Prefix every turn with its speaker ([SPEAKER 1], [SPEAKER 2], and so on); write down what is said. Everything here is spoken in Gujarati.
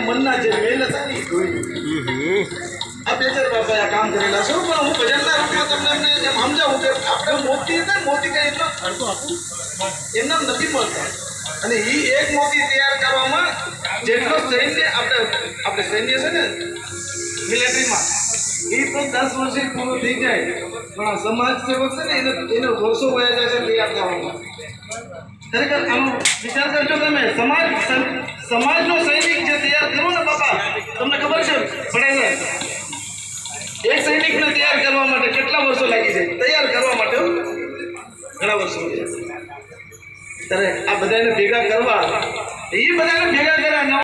[SPEAKER 1] મનના જે મેલ હતા ને એ જોઈ આ બેચર બાપા આ કામ કરેલા છે પણ હું ભજનના રૂપમાં તમને એમ સમજાવું કે આપણે મોતી હતા ને મોતી કઈ એટલો અડધો આપું એમના નથી મળતા અને એ એક મોતી તૈયાર કરવામાં જેટલો સૈન્ય આપણે સૈન્ય છે ને મિલિટરીમાં એ તો 10 વર્ષે પૂરો થઈ જાય પણ આ સમાજ સેવક છે ને એને વર્ષો વયા જાય છે તૈયાર થવામાં ખરેખર આનો વિચાર કરજો તમે સમાજનો સૈનિક જે તૈયાર કરો ને બાપા તમને ખબર છે ભણાય એક સૈનિકને તૈયાર કરવા માટે કેટલા વર્ષો લાગી જાય તૈયાર કરવા માટે ઘણા વર્ષો ત્યારે આ બધાને ભેગા કરવા એ બધાને ભેગા કર્યા